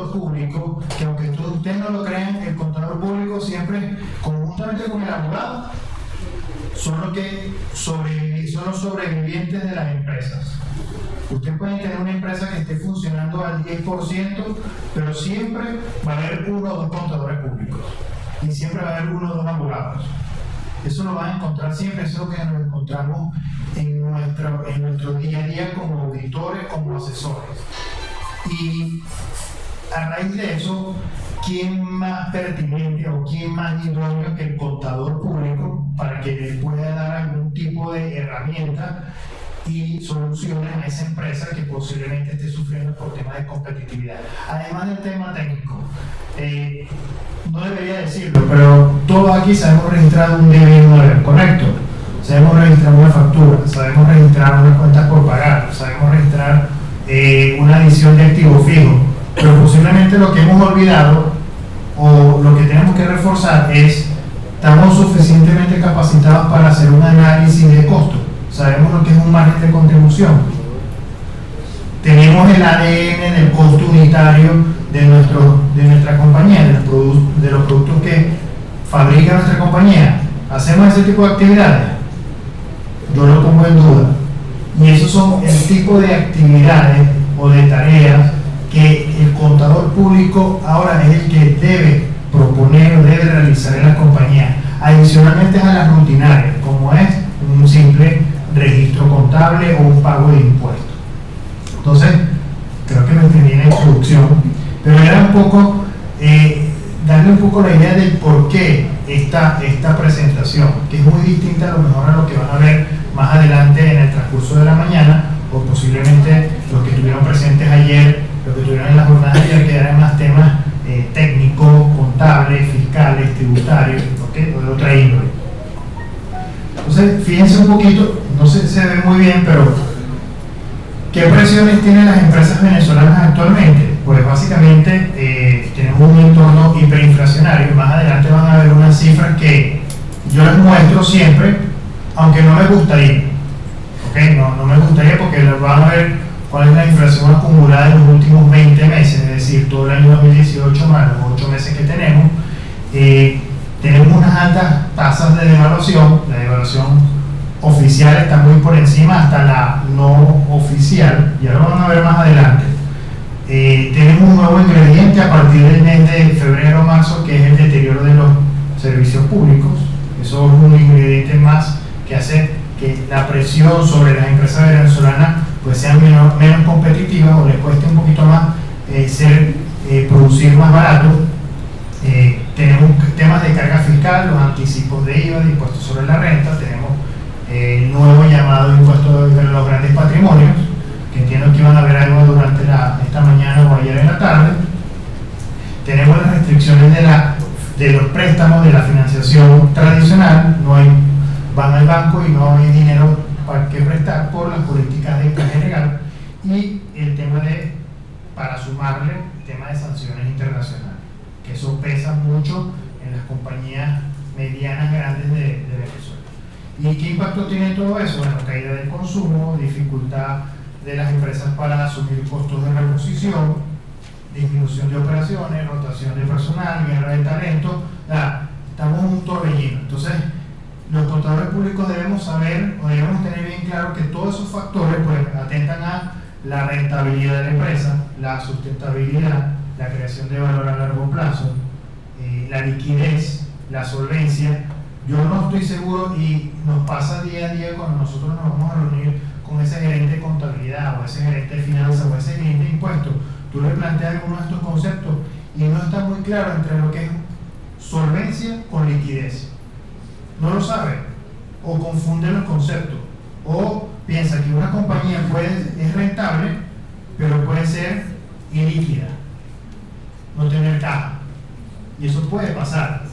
contador público, que aunque ustedes no lo crean, el contador público siempre, conjuntamente con el abogado, son los sobrevivientes de las empresas. Usted puede tener una empresa que esté funcionando al 10%, pero siempre va a haber uno o dos contadores públicos y siempre va a haber uno o dos abogados. Eso lo van a encontrar siempre, eso es lo que nos encontramos en nuestro día a día como auditores, como asesores. Y a raíz de eso, ¿quién más pertinente o quién más idóneo que el contador público para que le pueda dar algún tipo de herramienta y soluciones a esa empresa que posiblemente esté sufriendo por temas de competitividad? Además del tema técnico, no debería decirlo, pero todos aquí sabemos registrar un DNI, ¿correcto? Sabemos registrar una factura, sabemos registrar unas cuentas por pagar, sabemos registrar una adición de activo fijo, pero posiblemente lo que hemos olvidado o lo que tenemos que reforzar es: estamos suficientemente capacitados para hacer un análisis de costo, sabemos lo que es un margen de contribución, tenemos el ADN del costo unitario de nuestra compañía, de los productos que fabrica nuestra compañía. ¿Hacemos ese tipo de actividades? Yo lo pongo en duda. Y esos son el tipo de actividades o de tareas que el contador público ahora es el que debe proponer o debe realizar en la compañía, adicionalmente a las rutinarias, como es un simple registro contable o un pago de impuestos. Entonces, creo que me entendí en la introducción, pero era un poco darle un poco la idea del por qué esta presentación, que es muy distinta a lo mejor a lo que van a ver más adelante en el transcurso de la mañana, o posiblemente los que estuvieron presentes ayer, los que estuvieron en la jornada de ayer, que eran más temas técnicos, contables, fiscales, tributarios, ¿okay? O de otra índole. Entonces, fíjense un poquito, no sé si se ve muy bien, pero ¿qué presiones tienen las empresas venezolanas actualmente? Pues básicamente tenemos un entorno hiperinflacionario. Más adelante van a ver unas cifras que yo les muestro siempre, aunque no me gustaría, ¿okay? No me gustaría, porque van a ver cuál es la inflación acumulada en los últimos 20 meses, es decir, todo el año 2018 más los 8 meses que tenemos. Tenemos unas altas tasas de devaluación. La devaluación oficial está muy por encima, hasta la no oficial, ya lo van a ver más adelante. Tenemos un nuevo ingrediente a partir del mes de febrero o marzo, que es el deterioro de los servicios públicos. Eso es un ingrediente más que hace que la presión sobre las empresas venezolanas pues sean menos competitivas, o les cueste un poquito más producir más barato. Tenemos temas de carga fiscal, los anticipos de IVA, de impuestos sobre la renta. Tenemos el nuevo llamado impuesto de los grandes patrimonios, que entiendo que iban a ver algo durante esta mañana o ayer en la tarde. Tenemos las restricciones de los préstamos, de la financiación tradicional. Van al banco y no hay dinero para que prestar por las políticas de encaje legal, y el tema para sumarle, el tema de sanciones internacionales, que eso pesa mucho en las compañías medianas grandes de Venezuela. ¿Y qué impacto tiene todo eso? Bueno, caída del consumo, dificultad de las empresas para asumir costos de reposición, disminución de operaciones, rotación de personal, guerra de talento. Estamos en un torbellino. Entonces, los contadores públicos debemos saber, o debemos tener bien claro, que todos esos factores pues atentan a la rentabilidad de la empresa, la sustentabilidad, la creación de valor a largo plazo, la liquidez, la solvencia. Yo no estoy seguro, y nos pasa día a día cuando nosotros nos vamos a reunir con ese gerente de contabilidad, o ese gerente de finanzas, o ese gerente de impuestos. Tú le planteas algunos de estos conceptos y no está muy claro entre lo que es solvencia con liquidez. No lo sabe, o confunde los conceptos, o piensa que una compañía es rentable, pero puede ser ilíquida, no tener caja, y eso puede pasar.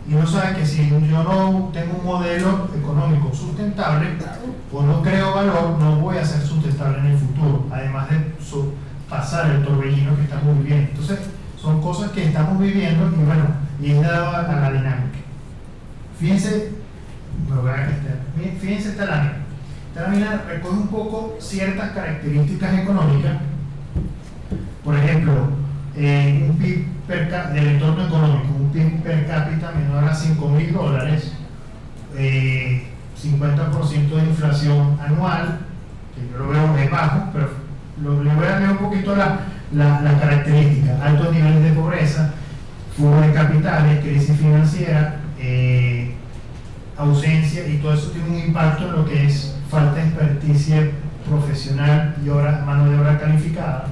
Y uno sabe que si yo no tengo un modelo económico sustentable o no creo valor, no voy a ser sustentable en el futuro, además de pasar el torbellino que estamos viviendo. Entonces, son cosas que estamos viviendo, y bueno, y es dado a la dinámica. Fíjense, fíjense esta lámina. Esta lámina recoge un poco ciertas características económicas. Por ejemplo, un PIB del entorno económico, un PIB per cápita menor a $5.000, 50% de inflación anual, que yo lo veo es bajo, pero le voy a leer un poquito las características: altos niveles de pobreza, fuga de capitales, crisis financiera, ausencia, y todo eso tiene un impacto en lo que es falta de experticia profesional y mano de obra calificada,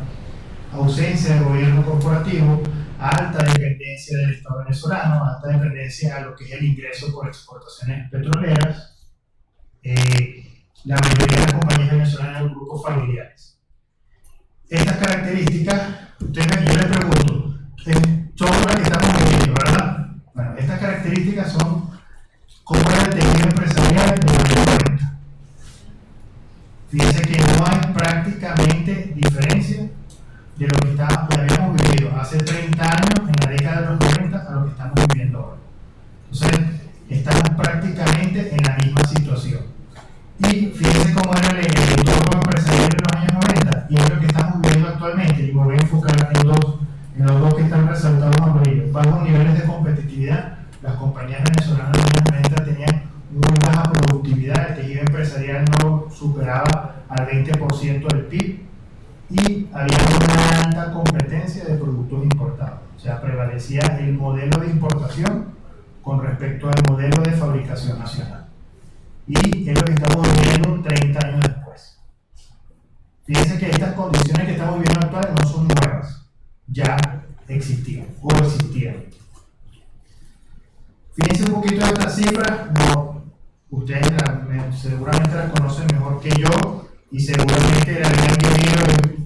ausencia de gobierno corporativo, alta dependencia del Estado venezolano, alta dependencia a lo que es el ingreso por exportaciones petroleras, la mayoría de las compañías venezolanas son grupos familiares. Estas características, yo les pregunto, son las que estamos viviendo, ¿verdad? Bueno, estas características son como era el tejido empresarial de los 90. Fíjense que no hay prácticamente diferencia de lo que habíamos vivido hace 30 años, en la década de los 90, a lo que estamos viviendo ahora. Entonces, estamos prácticamente en la misma situación. Y fíjense cómo era el entorno empresarial en los años 90 y es lo que estamos viviendo actualmente. Y me voy a enfocar en los dos que están resaltados amarillos. Bajos niveles de competitividad. Las compañías venezolanas en los años 90 tenían muy baja productividad, el tejido empresarial no superaba al 20% del PIB y había una alta competencia de productos importados. O sea, prevalecía el modelo de importación con respecto al modelo de fabricación nacional. Y es lo que estamos viviendo 30 años después. Fíjense que estas condiciones que estamos viviendo actuales no son nuevas, ya existían o existían. Fíjense un poquito de estas cifras, no, ustedes seguramente las conocen mejor que yo y seguramente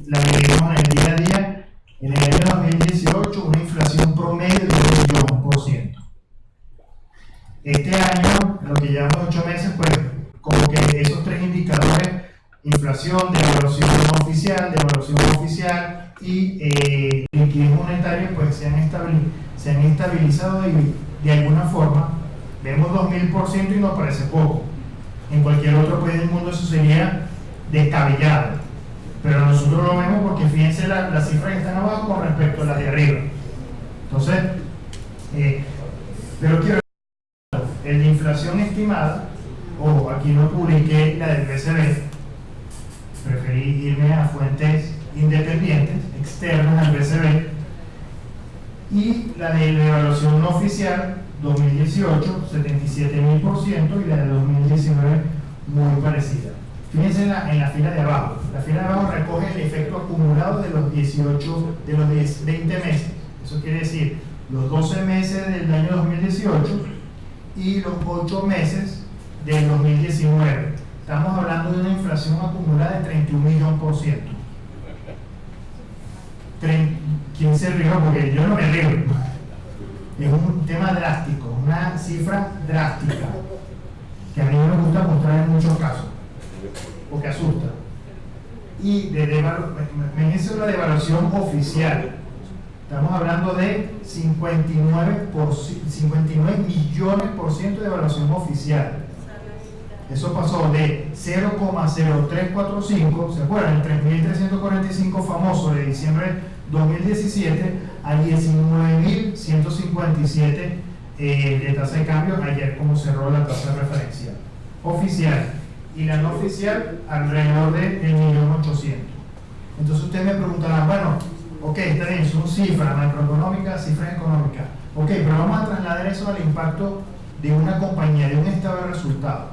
la vivimos en el día a día. En el año 2018 una inflación promedio de 1%. Este año, en lo que llevamos 8 meses, pues como que esos tres indicadores, inflación, devaluación no oficial y liquidez monetaria, pues se han estabilizado y de alguna forma vemos 2000% y nos parece poco. En cualquier otro país del mundo eso sería descabellado, pero nosotros lo vemos porque fíjense las cifras que están abajo con respecto a las de arriba. Entonces, pero quiero el de inflación estimada, ojo, aquí no publiqué la del BCB, preferí irme a fuentes independientes, externas al BCB, y la de la evaluación no oficial 2018, 77.000%, y la de 2019 muy parecida. Fíjense en la fila de abajo. La fila de abajo recoge el efecto acumulado de los 20 meses. Eso quiere decir los 12 meses del año 2018 y los 8 meses del 2019. Estamos hablando de una inflación acumulada de 31.000.000%. ¿Quién se rió? Porque yo no me río. Es un tema drástico, una cifra drástica, que a mí no me gusta mostrar en muchos casos, porque asusta. Y me hizo la devaluación oficial. Estamos hablando de 59 millones% de evaluación oficial. Eso pasó de 0,0345, ¿se acuerdan? El 3.345 famoso de diciembre 2017 a 19.157 de tasa de cambio ayer, como cerró la tasa de referencia oficial, y la no oficial alrededor de 1.800.000. Entonces ustedes me preguntarán, bueno, ok, está bien, son cifras macroeconómicas, cifras económicas, ok, pero vamos a trasladar eso al impacto de una compañía, de un estado de resultados,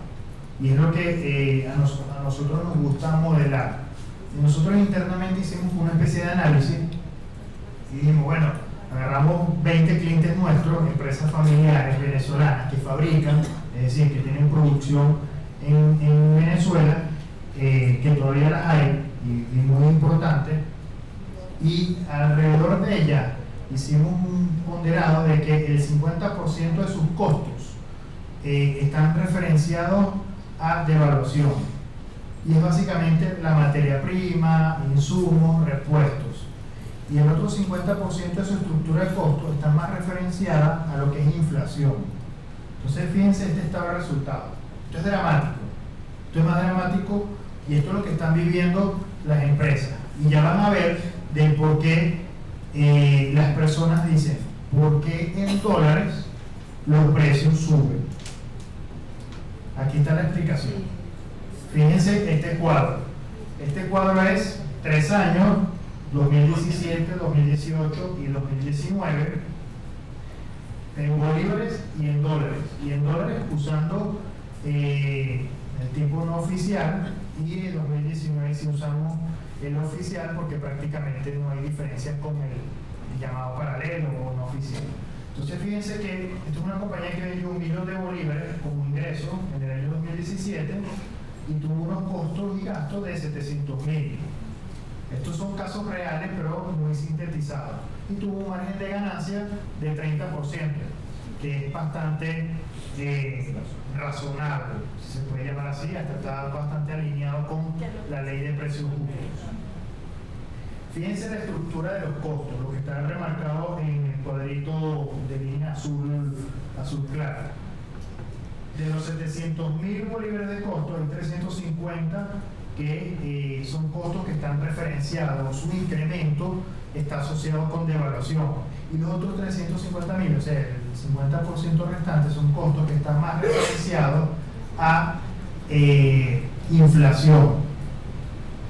y es lo que a nosotros nos gusta modelar. Y nosotros internamente hicimos una especie de análisis y dijimos, bueno, agarramos 20 clientes nuestros, empresas familiares venezolanas que fabrican, es decir, que tienen producción en Venezuela, que todavía las hay y muy importante, y alrededor de ellas hicimos un ponderado de que el 50% de sus costos están referenciados a devaluación, y es básicamente la materia prima, insumos, repuestos, y el otro 50% de su estructura de costos está más referenciada a lo que es inflación. Entonces fíjense este estado de resultados. Esto es dramático, esto es más dramático, y esto es lo que están viviendo las empresas, y ya van a ver del por qué las personas dicen, ¿por qué en dólares los precios suben? Aquí está la explicación. Fíjense este cuadro. Este cuadro es 3 años, 2017, 2018 y 2019, en bolívares y en dólares. Y en dólares usando el tipo no oficial, y en 2019 si usamos el oficial, porque prácticamente no hay diferencia con el llamado paralelo o no oficial. Entonces fíjense que esto es una compañía que vendió 1 millón de bolívares como ingreso en el año 2017 y tuvo unos costos y gastos de 700.000. Estos son casos reales pero muy sintetizados, y tuvo un margen de ganancia de 30%, que es bastante razonable, si se puede llamar así, hasta está bastante alineado con la ley de precios justos. Fíjense la estructura de los costos, lo que está remarcado en el cuadrito de línea azul clara. De los 700.000 bolívares de costo, hay 350 que son costos que están referenciados, su incremento está asociado con devaluación, y los otros 350.000, o sea, el 50% restante, son costos que están más referenciados a inflación.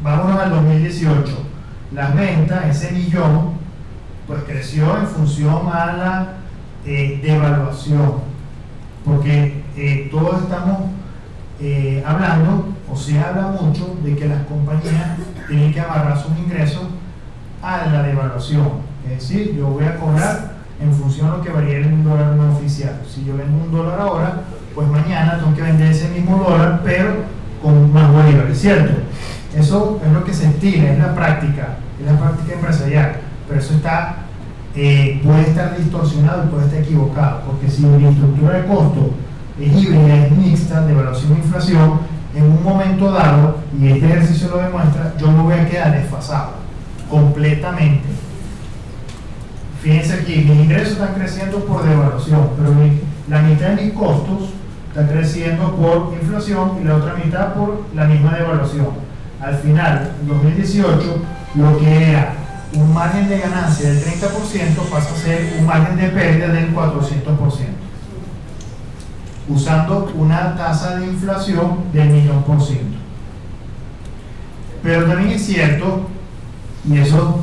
Vámonos al 2018. Las ventas, ese millón, pues creció en función a la devaluación, porque todos estamos hablando, o se habla mucho de que las compañías tienen que amarrar sus ingresos a la devaluación. Es decir, yo voy a cobrar en función a lo que varía el dólar no oficial. Si yo vendo $1 ahora, pues mañana tengo que vender ese mismo dólar, pero con más bolívares, ¿cierto? Eso es lo que se estila, es la práctica empresarial, pero eso está, puede estar distorsionado y puede estar equivocado, porque si la estructura de costo es híbrida, es mixta, de evaluación e inflación, en un momento dado, y este ejercicio lo demuestra, yo me voy a quedar desfasado completamente. Fíjense aquí, mis ingresos están creciendo por devaluación, pero la mitad de mis costos está creciendo por inflación y la otra mitad por la misma devaluación. Al final, en 2018, lo que era un margen de ganancia del 30% pasa a ser un margen de pérdida del 400%, usando una tasa de inflación del 1.000.000%. Pero también es cierto, y eso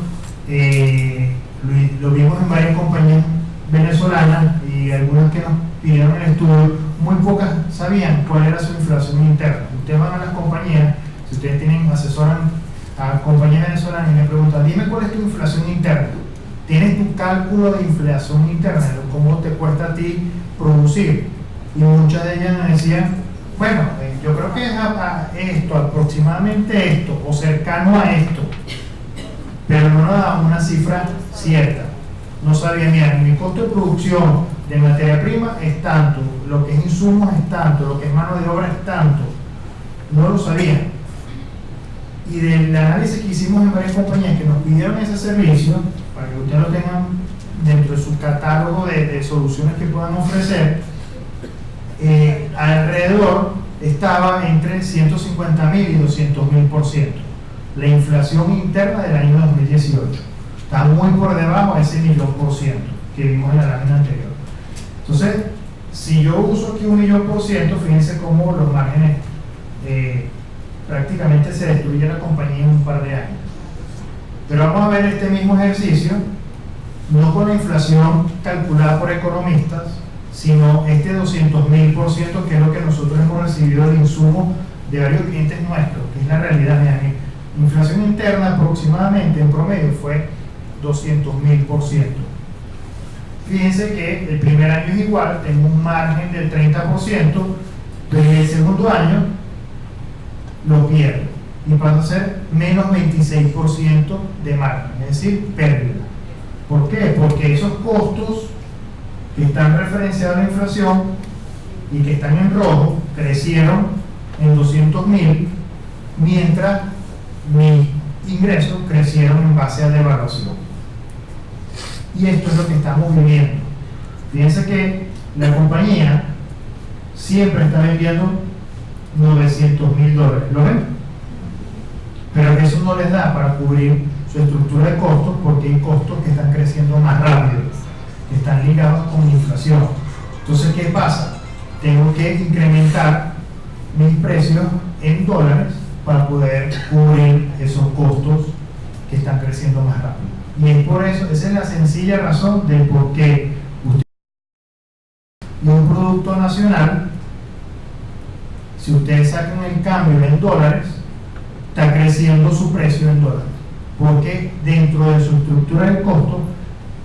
lo vimos en varias compañías venezolanas y algunas que nos pidieron el estudio, muy pocas sabían cuál era su inflación interna. Ustedes van a las compañías, si ustedes asesoran a compañías venezolanas y me preguntan, dime cuál es tu inflación interna. ¿Tienes tu cálculo de inflación interna? ¿Cómo te cuesta a ti producir? Y muchas de ellas me decían, bueno, yo creo que es esto, aproximadamente esto, o cercano a esto. Pero no nos daban una cifra cierta. No sabía, mira, mi costo de producción de materia prima es tanto, lo que es insumos es tanto, lo que es mano de obra es tanto. No lo sabían. Y del análisis que hicimos en varias compañías que nos pidieron ese servicio, para que ustedes lo tengan dentro de su catálogo de soluciones que puedan ofrecer, alrededor estaba entre 150.000 y 200.000%. La inflación interna del año 2018 está muy por debajo de ese 1.000.000% que vimos en la lámina anterior. Entonces, si yo uso aquí 1.000.000%, fíjense cómo los márgenes prácticamente se destruye la compañía en un par de años. Pero vamos a ver este mismo ejercicio, no con la inflación calculada por economistas, sino este 200.000%, que es lo que nosotros hemos recibido de insumo de varios clientes nuestros, que es la realidad de año. Inflación interna aproximadamente en promedio fue 200.000%. Fíjense que el primer año es igual, tengo un margen del 30%, pero en el segundo año lo pierdo y pasa a ser menos 26% de margen, es decir, pérdida. ¿Por qué? Porque esos costos que están referenciados a la inflación y que están en rojo crecieron en 200.000, mientras mis ingresos crecieron en base a devaluación. Y esto es lo que estamos viviendo. Fíjense que la compañía siempre está vendiendo $900.000, ¿lo ven? Pero eso no les da para cubrir su estructura de costos, porque hay costos que están creciendo más rápido, que están ligados con la inflación. Entonces, ¿qué pasa? Tengo que incrementar mis precios en dólares para poder cubrir esos costos que están creciendo más rápido. Y es por eso, esa es la sencilla razón del por qué un producto nacional, si ustedes sacan el cambio en dólares, está creciendo su precio en dólares, porque dentro de su estructura de costo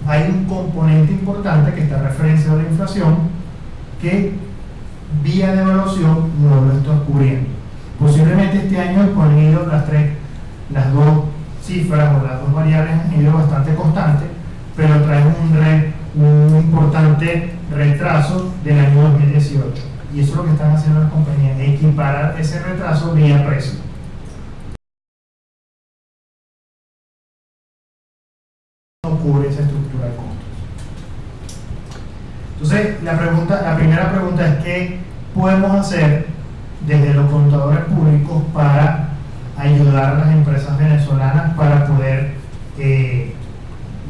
hay un componente importante que está referenciado a la inflación, que vía devaluación no lo está cubriendo. Posiblemente este año han ido las dos cifras o las dos variables han ido bastante constantes, pero traen un importante retraso del año 2018. Y eso es lo que están haciendo las compañías, equiparar ese retraso vía precio. No cubre esa estructura de costos. Entonces, la primera pregunta es: ¿qué podemos hacer desde los contadores públicos para ayudar a las empresas venezolanas para poder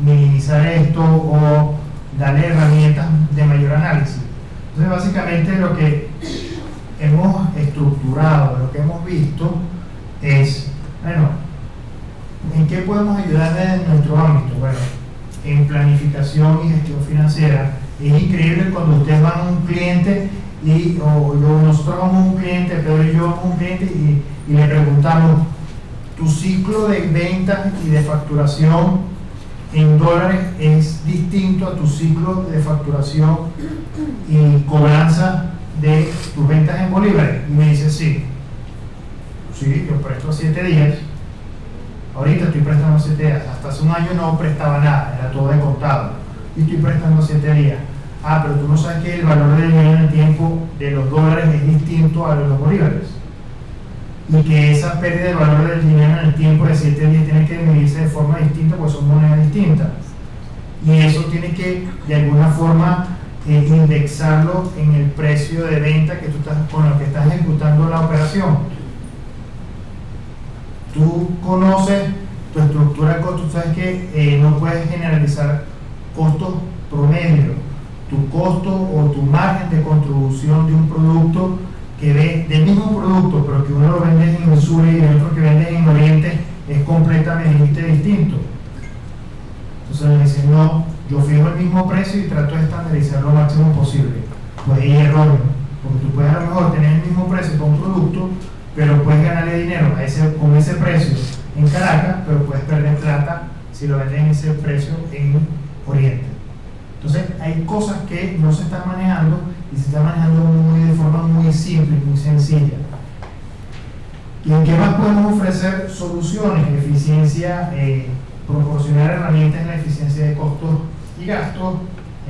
minimizar esto o darle herramientas de mayor análisis? Entonces, básicamente lo que hemos estructurado, lo que hemos visto es, bueno, ¿en qué podemos ayudar desde nuestro ámbito? Bueno, en planificación y gestión financiera. Es increíble cuando ustedes van a un cliente nosotros vamos a un cliente, Pedro y yo vamos a un cliente y le preguntamos: ¿tu ciclo de ventas y de facturación en dólares es distinto a tu ciclo de facturación y cobranza de tus ventas en bolívares? Y me dice: sí, yo presto a 7 días, ahorita estoy prestando 7 días, hasta hace un año no prestaba nada, era todo de contado, y estoy prestando 7 días. Ah, pero tú no sabes que el valor del dinero en el tiempo de los dólares es distinto a los bolívares, y que esa pérdida de valor del dinero en el tiempo de 7 días tiene que medirse de forma distinta, pues son monedas distintas, y eso tiene que de alguna forma indexarlo en el precio de venta que tú estás, con el que estás ejecutando la operación. Tú conoces tu estructura de costos, sabes que no puedes generalizar costos promedio. Tu costo o tu margen de contribución de un producto del mismo producto, pero que uno lo vende en el sur y el otro que vende en Oriente, es completamente distinto. Entonces me dicen: no, yo fijo el mismo precio y trato de estandarizar lo máximo posible. Pues hay error, porque tú puedes a lo mejor tener el mismo precio para un producto, pero puedes ganarle dinero con ese precio en Caracas, pero puedes perder plata si lo vendes en ese precio en Oriente. Entonces hay cosas que no se están manejando y se están manejando de forma muy simple y muy sencilla. ¿Y en qué más podemos ofrecer soluciones? Eficiencia, proporcionar herramientas en la eficiencia de costos y gastos,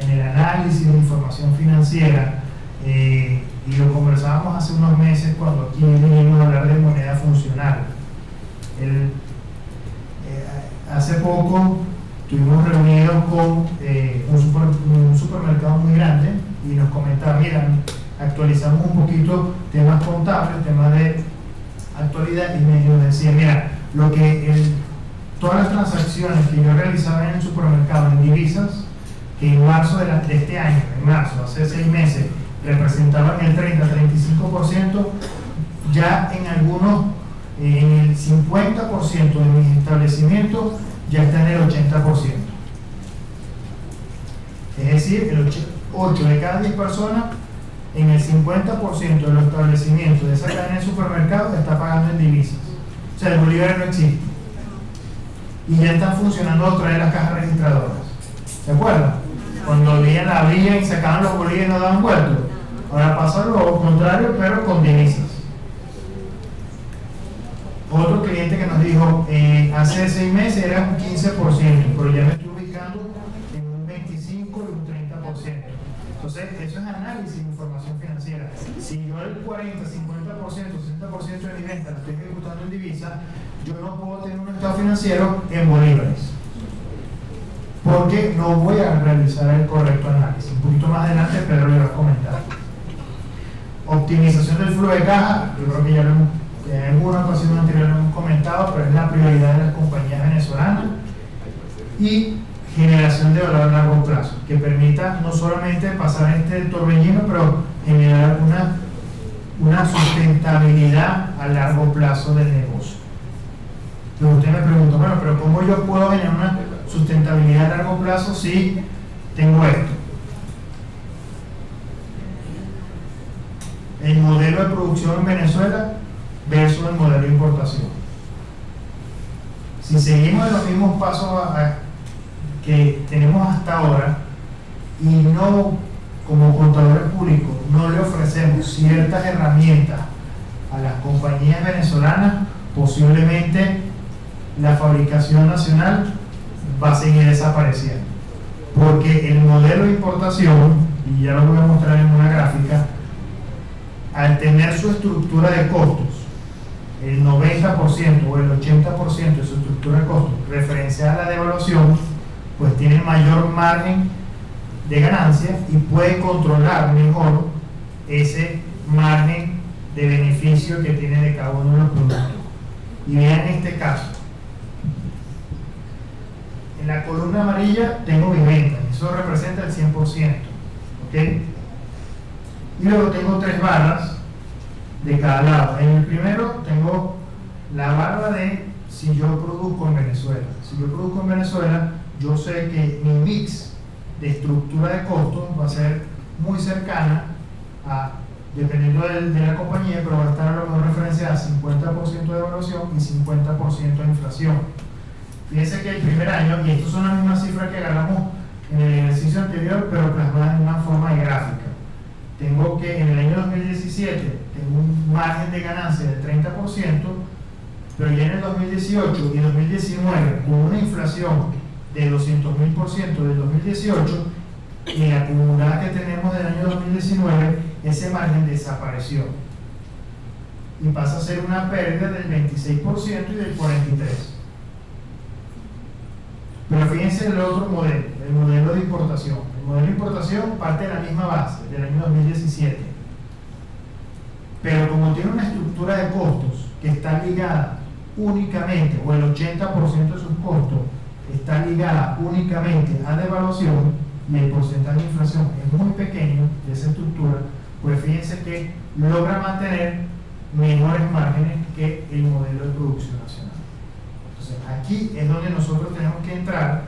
en el análisis de información financiera, y lo conversábamos hace unos meses cuando aquí vinimos a hablar de moneda funcional. Hace poco estuvimos reunidos con un supermercado muy grande y nos comentaban: mira, actualizamos un poquito temas contables, temas de actualidad, y nos decían: mira, todas las transacciones que yo realizaba en el supermercado en divisas, que en marzo de este año, hace 6 meses, representaban el 30-35%, ya en el 50% de mis establecimientos ya está en el 80%. Es decir, 8 de cada 10 personas en el 50% de los establecimientos de esa cadena de supermercados está pagando en divisas. O sea, el bolívar no existe. Y ya están funcionando otra vez las cajas registradoras. ¿Se acuerdan? Cuando abrían y sacaban los bolívares y no daban vueltos. Ahora pasa lo contrario, pero con divisas. Otro cliente que nos dijo: hace 6 meses era un 15%, pero ya me estoy ubicando en un 25% y un 30%. Entonces, eso es análisis de información financiera. Si yo el 40, 50%, 60% de mi venta la estoy ejecutando en divisa, yo no puedo tener un estado financiero en bolívares, porque no voy a realizar el correcto análisis. Un poquito más adelante Pedro le va a comentar. Optimización del flujo de caja, yo creo que ya en alguna ocasión anterior lo hemos comentado, pero es la prioridad de las compañías venezolanas. Y generación de valor a largo plazo, que permita no solamente pasar este torbellino, pero generar una sustentabilidad a largo plazo del negocio. Entonces usted me pregunta, bueno, pero ¿cómo yo puedo generar una sustentabilidad a largo plazo si tengo esto? El modelo de producción en Venezuela versus el modelo de importación. Si seguimos los mismos pasos que tenemos hasta ahora y no, como contadores públicos, no le ofrecemos ciertas herramientas a las compañías venezolanas, posiblemente la fabricación nacional va a seguir desapareciendo, porque el modelo de importación, y ya lo voy a mostrar en una gráfica, al tener su estructura de costos, el 90% o el 80% de su estructura de costos referenciada a la devaluación, pues tiene mayor margen de ganancia y puede controlar mejor ese margen de beneficio que tiene de cada uno de los productos. Y vean este caso. En la columna amarilla tengo mi venta, eso representa el 100%. ¿Ok? Y luego tengo 3 barras de cada lado. En el primero tengo la barra de si yo produzco en Venezuela. Si yo produzco en Venezuela, yo sé que mi mix de estructura de costos va a ser muy cercana a, dependiendo de la compañía, pero va a estar a lo mejor referenciada a 50% de evaluación y 50% de inflación. Fíjense que el primer año, y estas son las mismas cifras que agarramos en el ejercicio anterior, pero plasmadas en una forma de gráfica. Tengo que en el año 2017 tengo un margen de ganancia del 30%, pero ya en el 2018 y 2019, con una inflación de 200.000% del 2018, y la acumulada que tenemos del año 2019, ese margen desapareció y pasa a ser una pérdida del 26% y del 43%. Pero fíjense el otro modelo, el modelo de importación. El modelo de importación parte de la misma base, del año 2017. Pero como tiene una estructura de costos que está ligada únicamente, o el 80% de sus costos está ligada únicamente a la devaluación y el porcentaje de inflación es muy pequeño de esa estructura, pues fíjense que logra mantener menores márgenes que el modelo de producción nacional. Entonces aquí es donde nosotros tenemos que entrar,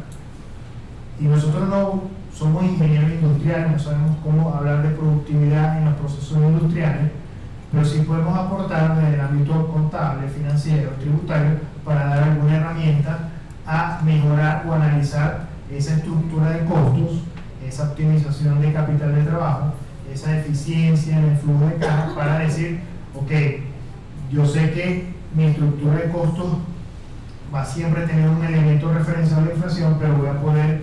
y nosotros no somos ingenieros industriales, no sabemos cómo hablar de productividad en los procesos industriales, pero sí podemos aportar desde el ámbito contable, financiero, tributario, para dar alguna herramienta a mejorar o analizar esa estructura de costos, esa optimización de capital de trabajo, esa eficiencia en el flujo de caja, para decir, ok, yo sé que mi estructura de costos va a siempre tener un elemento referencial de inflación, pero voy a poder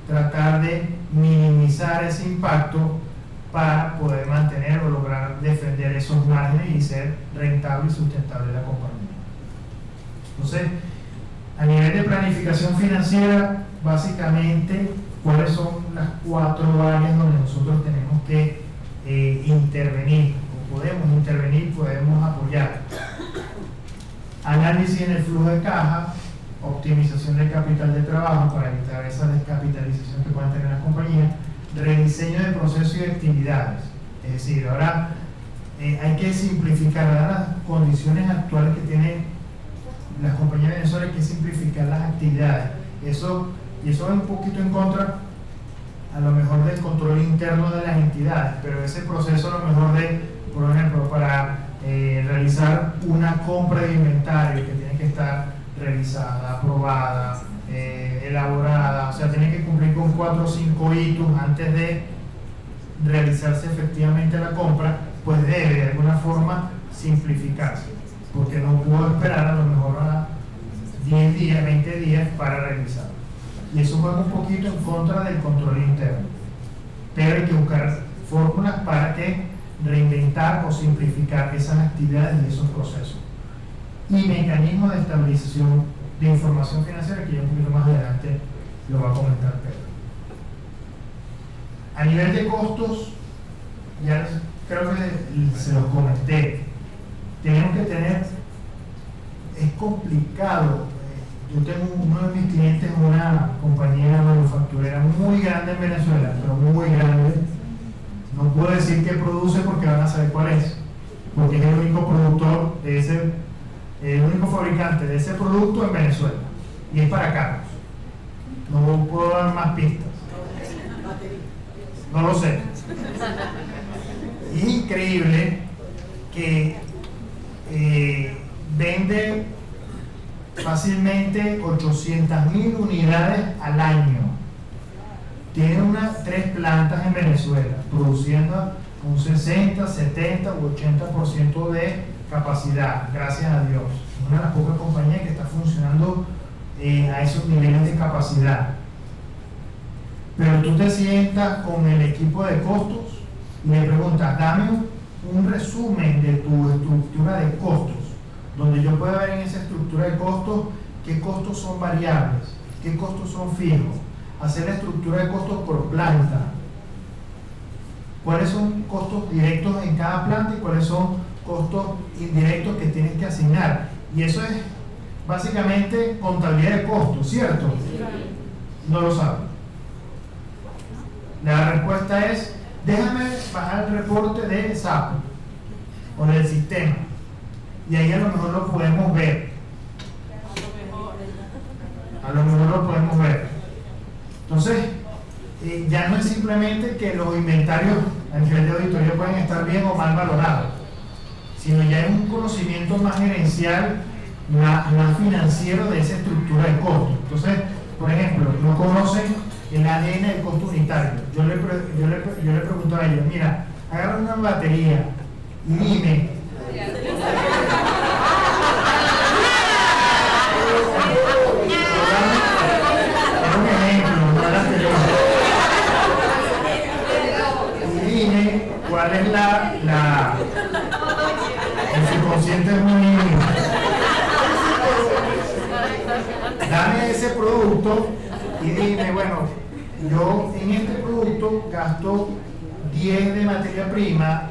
tratar de minimizar ese impacto para poder mantener o lograr defender esos márgenes y ser rentable y sustentable la compañía. Entonces, a nivel de planificación financiera, básicamente, ¿cuáles son las 4 áreas donde nosotros tenemos que intervenir? O podemos intervenir, podemos apoyar. Análisis en el flujo de caja, optimización del capital de trabajo para evitar esa descapitalización que pueden tener las compañías, rediseño de procesos y de actividades. Es decir, ahora hay que simplificar las condiciones actuales que tienen las compañías de Venezuela, hay que simplificar las actividades. Y eso va un poquito en contra, a lo mejor, del control interno de las entidades, pero ese proceso, a lo mejor, por ejemplo, para realizar una compra de inventario que tiene que estar revisada, aprobada, elaborada, o sea, tiene que cumplir con 4 o 5 hitos antes de realizarse efectivamente la compra, pues debe de alguna forma simplificarse, porque no puedo esperar a lo mejor a 10 días, 20 días para realizar. Y eso juega un poquito en contra del control interno, pero hay que buscar fórmulas para que reinventar o simplificar esas actividades y esos procesos. Y mecanismos de estabilización de información financiera, que ya un poquito más adelante lo va a comentar Pedro. A nivel de costos, ya creo que se los comenté, tenemos que tener complicado. Yo tengo uno de mis clientes, una compañía manufacturera muy grande en Venezuela, pero muy grande. No puedo decir qué produce porque van a saber cuál es, porque es el único productor de ese, el único fabricante de ese producto en Venezuela, y es para carros. No puedo dar más pistas. No lo sé. Y es increíble que vende fácilmente 800.000 unidades al año. Tiene 3 plantas en Venezuela, produciendo un 60, 70 u 80% de capacidad, gracias a Dios. Es una de las pocas compañías que está funcionando a esos niveles de capacidad. Pero tú te sientas con el equipo de costos y le preguntas, dame un resumen de tu estructura de costos, donde yo pueda ver en esa estructura de costos qué costos son variables, qué costos son fijos, hacer la estructura de costos por planta, cuáles son costos directos en cada planta y cuáles son costos indirectos que tienes que asignar. Y eso es básicamente contabilidad de costos, ¿cierto? No lo saben. La respuesta es, déjame bajar el reporte de SAP o del sistema, y ahí a lo mejor lo podemos ver. A lo mejor lo podemos ver. Entonces, ya no es simplemente que los inventarios a nivel de auditoría pueden estar bien o mal valorados, sino ya es un conocimiento más gerencial, más financiero de esa estructura de costos. Entonces, por ejemplo, no conocen el ADN del costo unitario. Yo le pregunto a ellos, mira, agarra una batería y dime es un ejemplo, no la anterior. Y dime cuál es el subconsciente es muy dame ese producto y dime, bueno, yo en este producto gasto 10 de materia prima,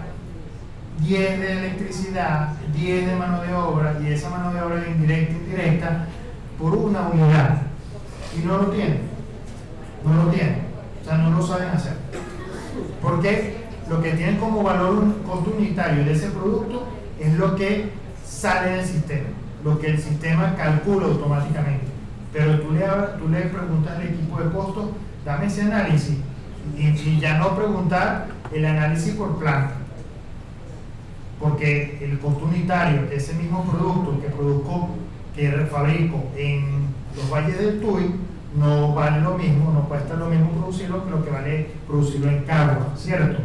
10 de electricidad, 10 de mano de obra, y esa mano de obra es indirecta e indirecta por una unidad. Y no lo tienen. No lo tienen. O sea, no lo saben hacer. Porque lo que tienen como valor un costo unitario de ese producto es lo que sale del sistema, lo que el sistema calcula automáticamente. Pero tú le preguntas al equipo de costos, dame ese análisis, y ya no preguntar el análisis por planta, porque el costo unitario de ese mismo producto que fabrico en los valles del Tuy no vale lo mismo, no cuesta lo mismo producirlo que lo que vale producirlo en Cagua, ¿cierto?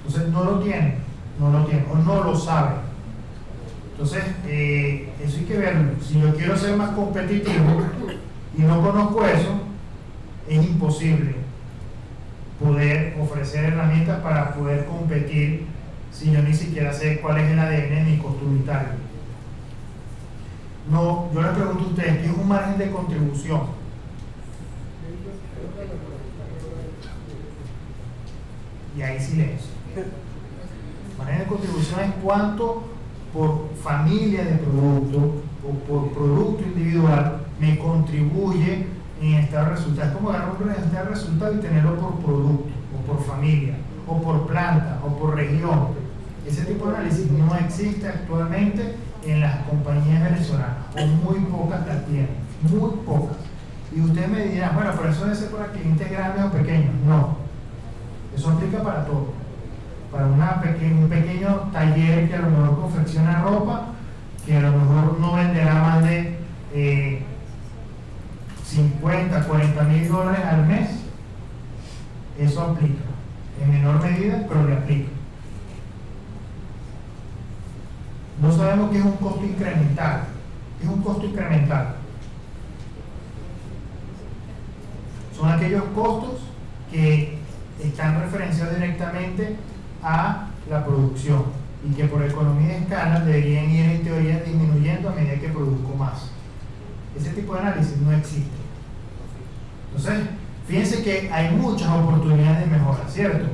Entonces no lo tienen o no lo saben. Entonces, eso hay que verlo. Si yo quiero ser más competitivo y no conozco eso, es imposible poder ofrecer herramientas para poder competir si yo ni siquiera sé cuál es el ADN de mi costo unitario. No, yo les pregunto a ustedes, ¿qué es un margen de contribución? Y ahí silencio. Margen de contribución es cuánto por familia de producto o por producto individual me contribuye en este resultado. Es como ganar este resultado y tenerlo por producto, o por familia, o por planta, o por región. Ese tipo de análisis no existe actualmente en las compañías venezolanas, o muy pocas las tienen, muy pocas. Y ustedes me dirán, bueno, pero eso debe ser para clientes grandes o pequeños. No, eso aplica para todo. Para un pequeño taller que a lo mejor confecciona ropa, que a lo mejor no venderá más de 50, 40 mil dólares al mes, eso aplica. En menor medida, pero le aplica. No sabemos qué es un costo incremental. ¿Qué es un costo incremental? Son aquellos costos que están referenciados directamente a la producción y que por economía de escala deberían ir en teoría disminuyendo a medida que produzco más. Ese tipo de análisis no existe. Entonces, fíjense que hay muchas oportunidades de mejora, ¿cierto?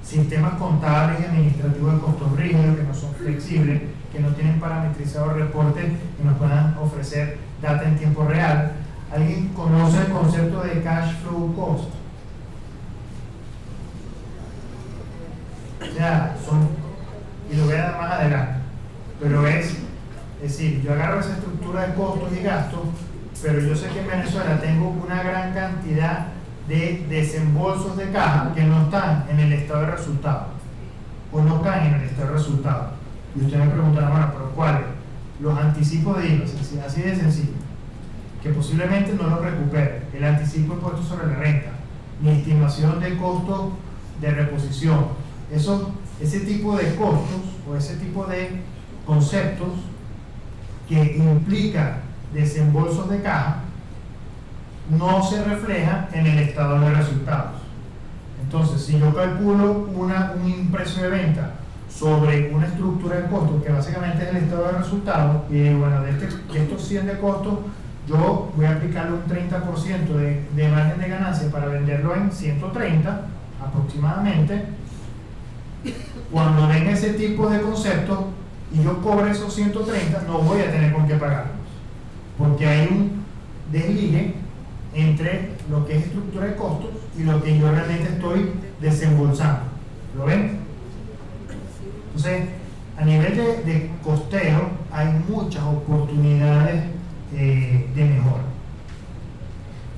Sistemas contables y administrativos de costos rígidos que no son flexibles, que no tienen parametrizado reportes que nos puedan ofrecer data en tiempo real. ¿Alguien conoce el concepto de cash flow cost? O sea, y lo voy a dar más adelante, pero es decir, yo agarro esa estructura de costos y gastos, pero yo sé que en Venezuela tengo una gran cantidad de desembolsos de caja que no están en el estado de resultados, o no están en el estado de resultados. Y usted me preguntará, bueno, pero ¿cuáles? Los anticipos de IVA, así de sencillo, que posiblemente no los recupere, el anticipo de impuestos sobre la renta, mi estimación de costos de reposición, ese tipo de costos o ese tipo de conceptos que implica desembolsos de caja no se refleja en el estado de resultados. Entonces, si yo calculo un precio de venta sobre una estructura de costos que básicamente es el estado de resultados, y bueno, de estos 100 de costos, yo voy a aplicarle un 30% de margen de ganancia para venderlo en 130 aproximadamente. Cuando venga ese tipo de conceptos y yo cobre esos 130, no voy a tener con qué pagarlos, porque hay un desligue entre lo que es estructura de costos y lo que yo realmente estoy desembolsando. ¿Lo ven? Entonces, a nivel de costeo hay muchas oportunidades de mejora.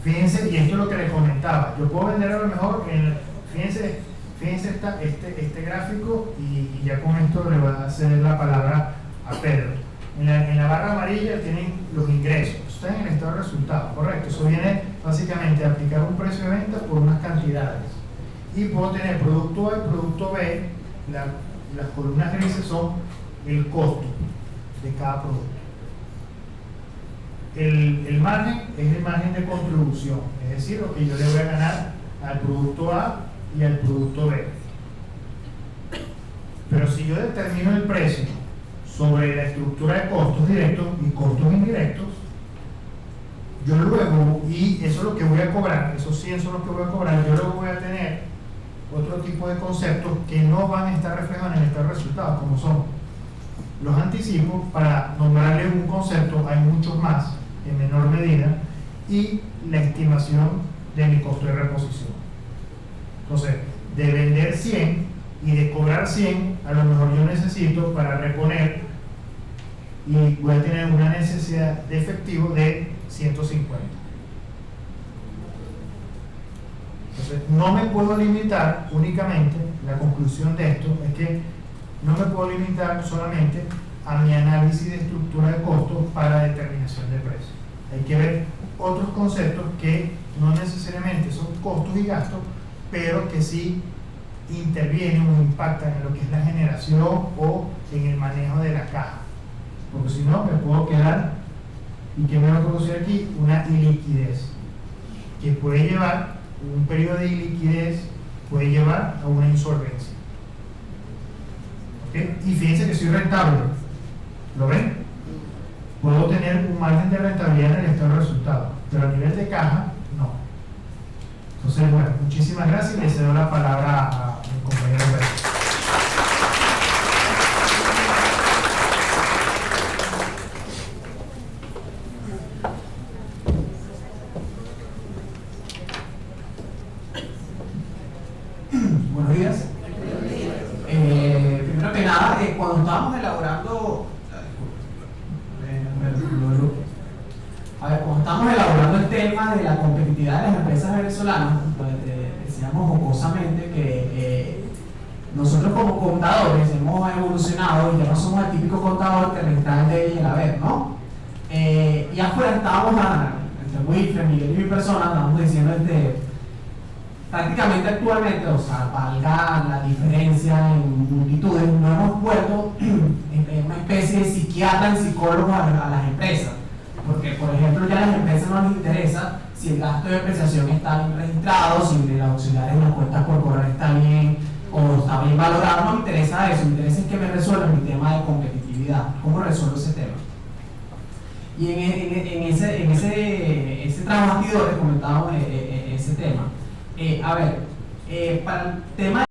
Fíjense, y esto es lo que les comentaba, yo puedo vender a lo mejor, fíjense este gráfico, y ya con esto le voy a ceder la palabra a Pedro. En la barra amarilla tienen los ingresos, están en el estado de resultados, correcto. Eso viene básicamente a aplicar un precio de venta por unas cantidades, y puedo tener producto A y producto B. Las columnas grises son el costo de cada producto. El margen es el margen de contribución, es decir, lo que yo le voy a ganar al producto A y al producto B. Pero si yo determino el precio sobre la estructura de costos directos y costos indirectos, yo luego, y eso es lo que voy a cobrar, esos 100 son los que voy a cobrar, yo luego voy a tener otro tipo de conceptos que no van a estar reflejados en el estado de resultados, como son los anticipos. Para nombrarle un concepto, hay muchos más en menor medida, y la estimación de mi costo de reposición. Entonces, de vender 100 y de cobrar 100, a lo mejor yo necesito para reponer, y voy a tener una necesidad de efectivo de 150. Entonces, no me puedo limitar únicamente, la conclusión de esto es que no me puedo limitar solamente a mi análisis de estructura de costos para determinación de precio. Hay que ver otros conceptos que no necesariamente son costos y gastos, pero que sí intervienen o impactan en lo que es la generación o en el manejo de la caja. Porque si no, me puedo quedar, y que me va a producir aquí, una iliquidez, que puede llevar, un periodo de iliquidez puede llevar a una insolvencia. ¿Okay? Y fíjense que soy rentable, ¿lo ven? Puedo tener un margen de rentabilidad en el estado de resultados, pero a nivel de caja, no. Entonces, bueno, muchísimas gracias y le cedo la palabra a mi compañero Pedro. Buenos días. Primero que nada, cuando estábamos elaborando el tema de la competitividad de las empresas venezolanas, decíamos jocosamente que nosotros como contadores hemos evolucionado y ya no somos el típico contador que renta el de y el haber, ¿no? Y afuera estábamos, entre Wilfred, Miguel y mi persona, estábamos diciendo prácticamente actualmente, o sea, valga la diferencia en multitudes, no hemos vuelto en una especie de psiquiatra y psicólogo a las empresas, porque por ejemplo ya a las empresas no les interesa si el gasto de depreciación está bien registrado, si los auxiliares en las cuentas por cobrar está bien o está bien valorado. No me interesa eso, me interesa es que me resuelvan mi tema de competitividad, cómo resuelvo ese tema. Y en ese trabajo bastidores comentábamos ese tema. Para el tema